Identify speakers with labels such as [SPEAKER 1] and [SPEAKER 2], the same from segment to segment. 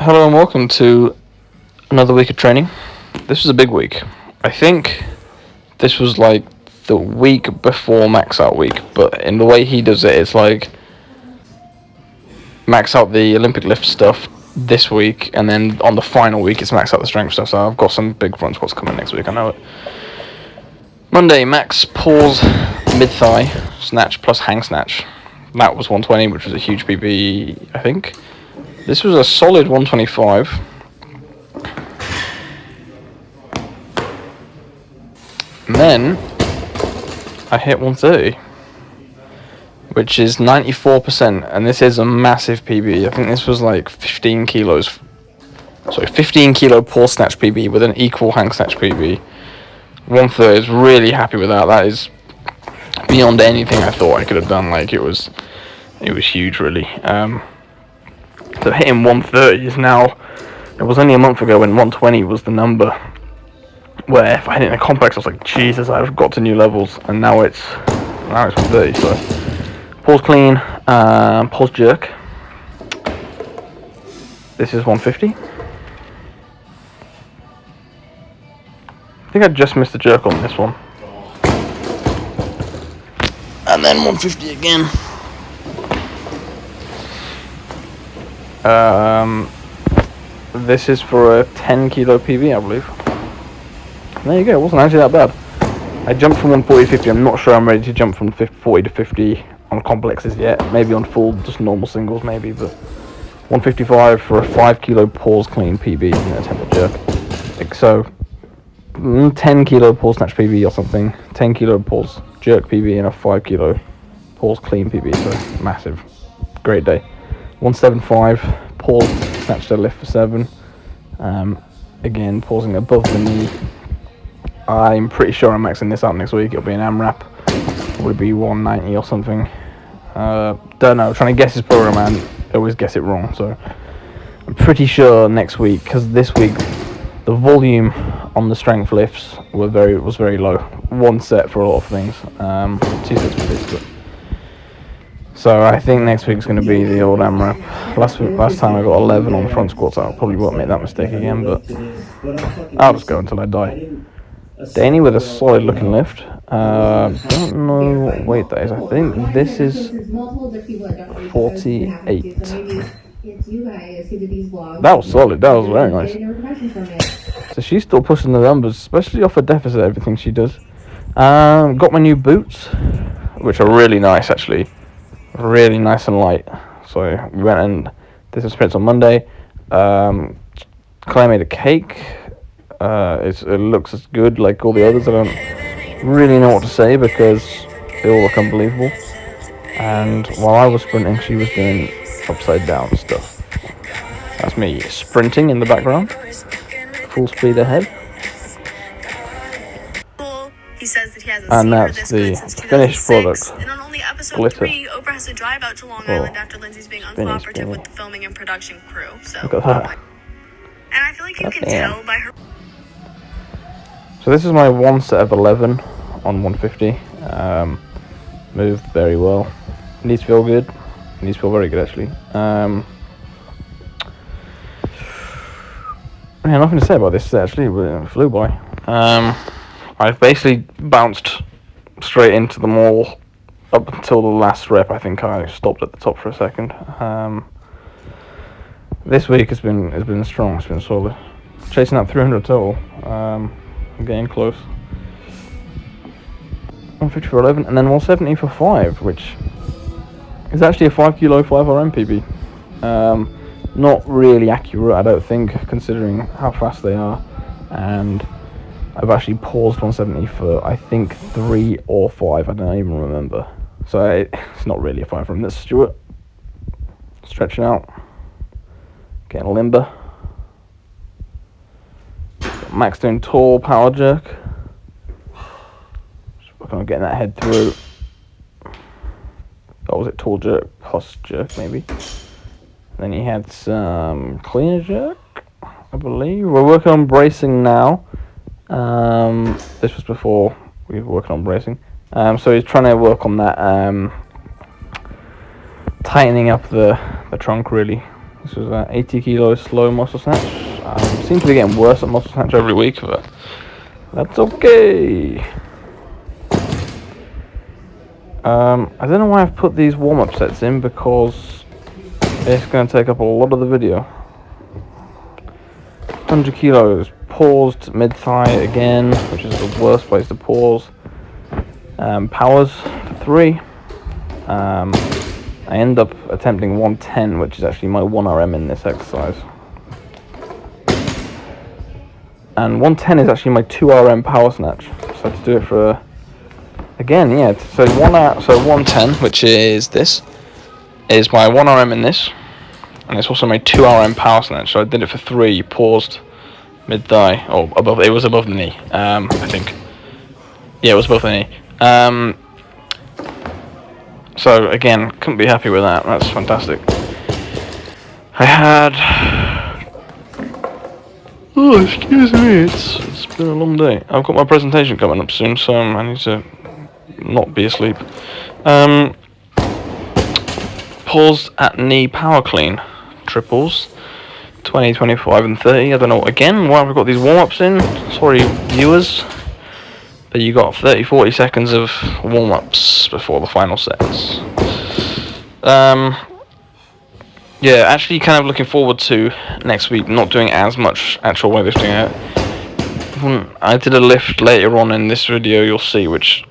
[SPEAKER 1] Hello and welcome to another week of training. This was a big week. I think this was like the week before max out week, but in the way he does it, it's like max out the Olympic lift stuff this week, and then on the final week it's max out the strength stuff. So I've got some big front squats coming next week, I know it. Monday, max pause mid thigh snatch plus hang snatch. That was 120, which was a huge PB, I think. This was a solid 125. And then I hit 130, which is 94%, and this is a massive PB. I think this was like 15 kilos. Sorry, 15 kilo pause snatch PB with an equal hang snatch PB. 130 is really happy with that. That is beyond anything I thought I could have done. Like it was huge, really. So hitting 130 is now. It was only a month ago when 120 was the number. Where if I hit it in a complex, I was like, Jesus, I've got to new levels, and now it's 130. So pause clean, pause jerk. This is 150. I think I just missed the jerk on this one. And then 150 again. This is for a 10 kilo PB, I believe. And there you go, it wasn't actually that bad. I jumped from 140 to 50. I'm not sure I'm ready to jump from 40 to 50 on complexes yet. Maybe on full, just normal singles, maybe. But 155 for a 5 kilo pause clean PB and a temple jerk. Like so, 10 kilo pause snatch PB or something. 10 kilo pause jerk PB and a 5 kilo pause clean PB. So massive, great day. 175 pause snatch deadlift for 7. Again, pausing above the knee. I'm pretty sure I'm maxing this out next week. It'll be an AMRAP. Would it be 190 or something? Don't know. Trying to guess his program and I always guess it wrong. So I'm pretty sure next week, because this week the volume on the strength lifts was very low. One set for a lot of things. 2 sets for this, but. So I think next week's going to be the old AMRAP. Last time I got 11 on the front squats. I probably won't make that mistake again, but I'll just go until I die. Danny with a solid looking lift. Don't know what weight that is. I think this is 48. That was solid. That was very nice. So she's still pushing the numbers, especially off a deficit, everything she does. Got my new boots, which are really nice actually. Really nice and light. So we went and did some sprints on Monday. Claire made a cake. It looks as good like all the others. I don't really know what to say because they all look unbelievable. And while I was sprinting, she was doing upside down stuff. That's me sprinting in the background, full speed ahead. And that's the finished product. Glitter.
[SPEAKER 2] Oprah has to drive out to Long Island after Lindsay's being uncooperative with the filming and production crew. So
[SPEAKER 1] look at that.
[SPEAKER 2] And I feel like you can tell by her.
[SPEAKER 1] So this is my one set of 11 on 150. Moved very well. Needs to feel good. Needs to feel very good actually. Yeah, nothing to say about this set actually, but it flew by. I've basically bounced straight into them all up until the last rep. I think I stopped at the top for a second. This week has been strong. It's been solid. Chasing that 300 total. I'm getting close. 150 for 11, and then 170 for 5, which is actually a 5 kilo 5RM PB. Not really accurate, I don't think, considering how fast they are. And I've actually paused 170 for I think 3 or 5. I don't even remember. So it's not really a 5 from this. Stuart stretching out, getting limber. Max doing tall power jerk. Just working on getting that head through. Or was it tall jerk plus jerk maybe? Then he had some cleaner jerk, I believe. We're working on bracing now. This was before we were working on bracing. So he's trying to work on that, tightening up the trunk really, This was an 80 kilo slow muscle snatch. Seem to be getting worse at muscle snatch every week, but that's okay. I don't know why I've put these warm-up sets in, because it's going to take up a lot of the video. 100 kilos, paused mid-thigh again, which is the worst place to pause. Powers for 3. I end up attempting 110, which is actually my 1RM in this exercise. And 110 is actually my 2RM power snatch. So I have to do it for, again, yeah, so 110, which is this, is my 1RM in this. And it's also my 2RM power snatch. So I did it for 3, paused mid-thigh, or above, it was above the knee, I think. Yeah, it was above the knee. So again, couldn't be happy with that. That's fantastic. I had... Oh, excuse me, it's been a long day. I've got my presentation coming up soon, so I need to not be asleep. Paused at knee power clean. Triples. 20, 25 and 30. I don't know, again, why have we got these warm-ups in? Sorry, viewers. But you got 30-40 seconds of warm-ups before the final sets. Yeah, actually kind of looking forward to next week not doing as much actual weightlifting. I did a lift later on in this video, you'll see, which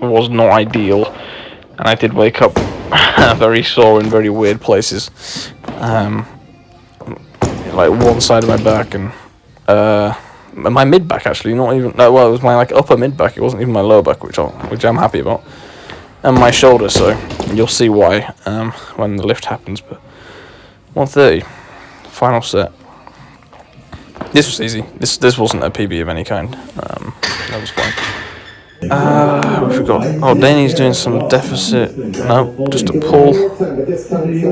[SPEAKER 1] was not ideal. And I did wake up very sore in very weird places. Like one side of my back and my mid back, actually, not even, no, well, it was my like upper mid back, it wasn't even my lower back, which I'm happy about, and my shoulder, so you'll see why when the lift happens. But 130 final set. This was easy. This wasn't a PB of any kind. That was fine. We forgot. Oh, Danny's doing some deficit. No, just a pull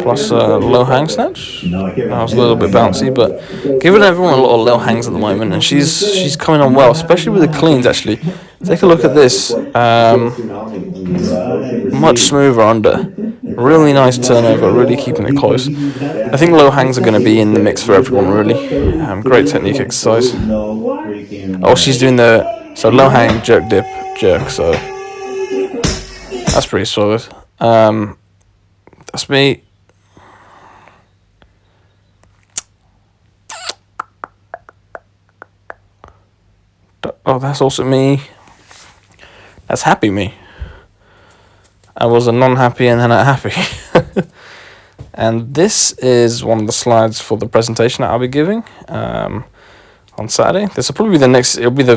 [SPEAKER 1] plus a low hang snatch. That was a little bit bouncy, but giving everyone a lot of low hangs at the moment, and she's coming on well, especially with the cleans. Actually, take a look at this. Much smoother under. Really nice turnover. Really keeping it close. I think low hangs are going to be in the mix for everyone. Really, great technique exercise. Oh, she's doing the. So low hang, jerk, dip, jerk, so that's pretty solid. That's me. Oh, that's also me. That's happy me. I was a non-happy and then a happy. And this is one of the slides for the presentation that I'll be giving on Saturday. This will probably be the next, it'll be the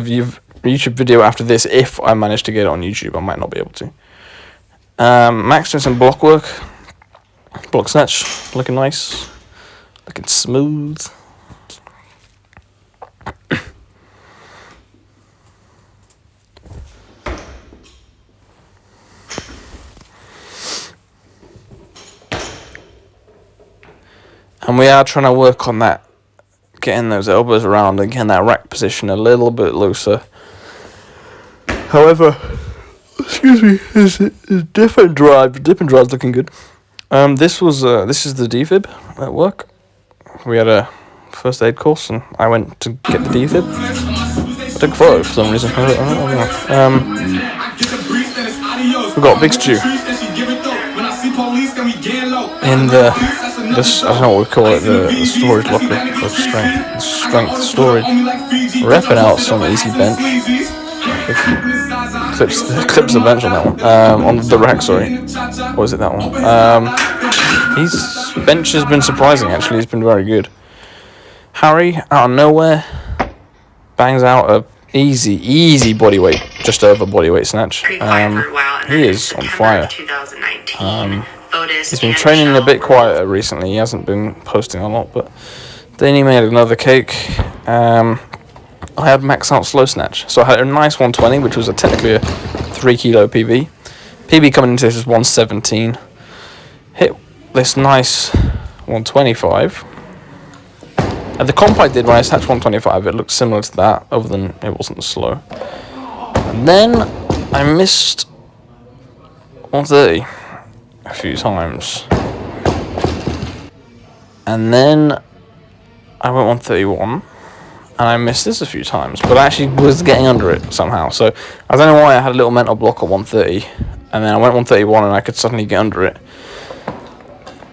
[SPEAKER 1] YouTube video after this, if I manage to get it on YouTube. I might not be able to. Max doing some block work. Block snatch, looking nice. Looking smooth. And we are trying to work on that, getting those elbows around and getting that rack position a little bit looser. However, excuse me, is different drive. Dipping drive's looking good. This is the defib at work. We had a first aid course, and I went to get the defib. I took a photo for some reason. I don't know. We got Big Stew in this, I don't know what we call it, the storage locker of strength storage. Repping out some easy bench. Clips the bench on that one. On the rack, sorry. Or is it that one? His bench has been surprising, actually. He's been very good. Harry, out of nowhere, bangs out a easy bodyweight, just over bodyweight snatch. He is on fire. He's been training a bit quieter recently. He hasn't been posting a lot, but then he made another cake. I had max out slow snatch, so I had a nice 120, which was technically a 3 kilo PB. PB coming into this is 117. Hit this nice 125. And the comp I did when I snatched 125, it looked similar to that, other than it wasn't slow. And then I missed 130 a few times. And then I went 131, and I missed this a few times, but I actually was getting under it somehow. So I don't know why I had a little mental block at 130, and then I went 131 and I could suddenly get under it.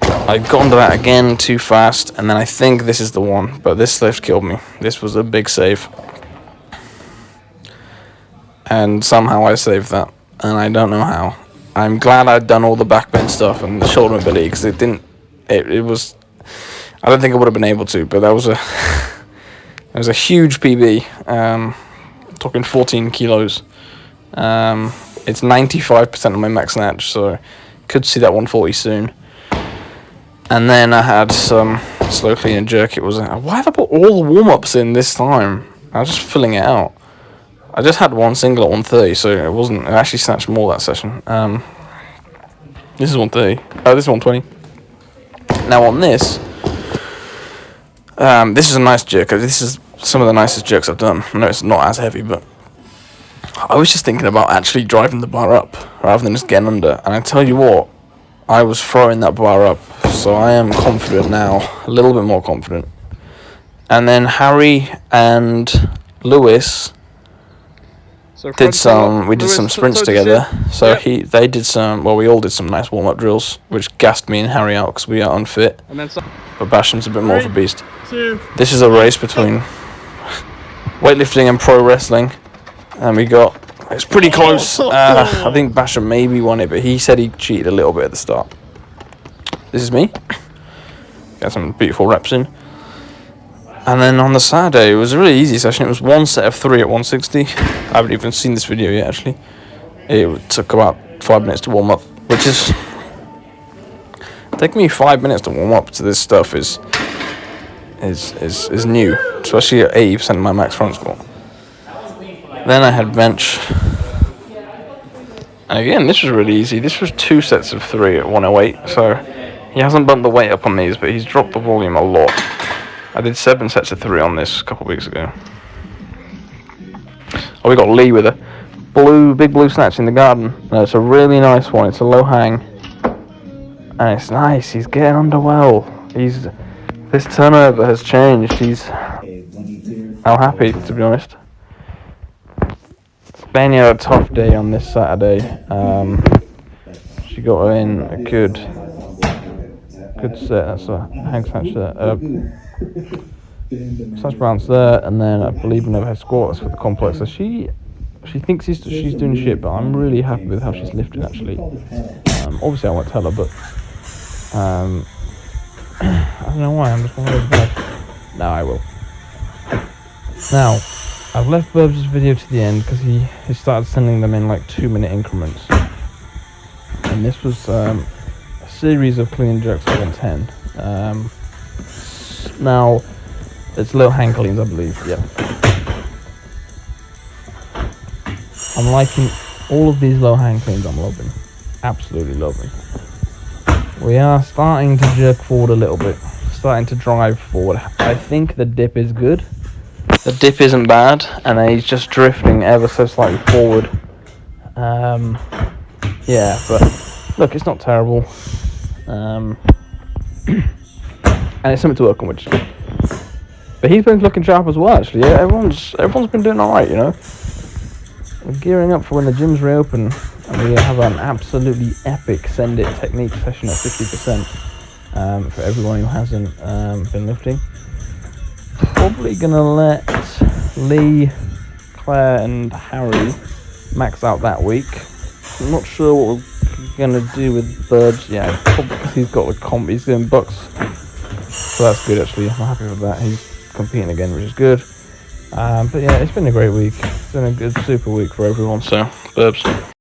[SPEAKER 1] I got under that again too fast, and then I think this is the one, but this lift killed me. This was a big save. And somehow I saved that, and I don't know how. I'm glad I'd done all the backbend stuff and the shoulder mobility, because it was, I don't think I would have been able to, but that was a, it was a huge PB, talking 14 kilos. It's 95% of my max snatch, so could see that 140 soon. And then I had some slow clean and jerk. It was, why have I put all the warm-ups in this time? I was just filling it out. I just had one single at 130, so it actually snatched more that session. This is 130. Oh, this is 120. Now on this is a nice jerk. This is some of the nicest jerks I've done. I know it's not as heavy, but I was just thinking about actually driving the bar up rather than just getting under. And I tell you what, I was throwing that bar up, so I am confident now, a little bit more confident. And then Harry and Lewis did some sprints together. So they did some, well, we all did some nice warm-up drills, which gassed me and Harry out because we are unfit. And then but Basham's a bit more of a beast. This is a race between weightlifting and pro wrestling, and it's pretty close. I think Basham maybe won it, but he said he cheated a little bit at the start. This is me. Got some beautiful reps in. And then on the Saturday, it was a really easy session. It was one set of 3 at 160. I haven't even seen this video yet, actually. It took about 5 minutes to warm up, which is... taking me 5 minutes to warm up to this stuff is new, especially at 80% of my max front squat. Then I had bench. And again, this was really easy. This was 2 sets of 3 at 108, so he hasn't bumped the weight up on these, but he's dropped the volume a lot. I did 7 sets of 3 on this a couple of weeks ago. Oh, we got Lee with a big blue snatch in the garden. No, it's a really nice one. It's a low hang. And it's nice. He's getting under well. This turnover has changed. I'm happy, to be honest. Benny had a tough day on this Saturday. She got in a good set. That's a hang snatch there. Snatch balance there, and then I believe an overhead squat. That's for the complex. So she thinks she's doing shit, but I'm really happy with how she's lifting actually. Obviously I won't tell her, but I don't know why. I'm just one of those guys. No, I will. Now I've left Burbs' video to the end because he started sending them in like 2-minute increments, and this was a series of clean and jerks at 110. Now it's low hang cleans, I believe. Yeah. I'm liking all of these low hang cleans. I'm loving, absolutely loving. We are starting to jerk forward a little bit, starting to drive forward. I think the dip is good. The dip isn't bad, and he's just drifting ever so slightly forward. Yeah, but look, it's not terrible. And it's something to work on, which is good. But he's been looking sharp as well, actually. Yeah, everyone's been doing alright, you know. We're gearing up for when the gyms reopen, and we have an absolutely epic send it technique session at 50% for everyone who hasn't been lifting. Probably gonna let Lee, Claire, and Harry max out that week. I'm not sure what we're gonna do with Burbs. Yeah, probably because he's got the comp. He's doing bucks, so that's good actually. I'm happy with that. He's competing again, which is good. But yeah, it's been a great week. It's been a good super week for everyone. So Burbs.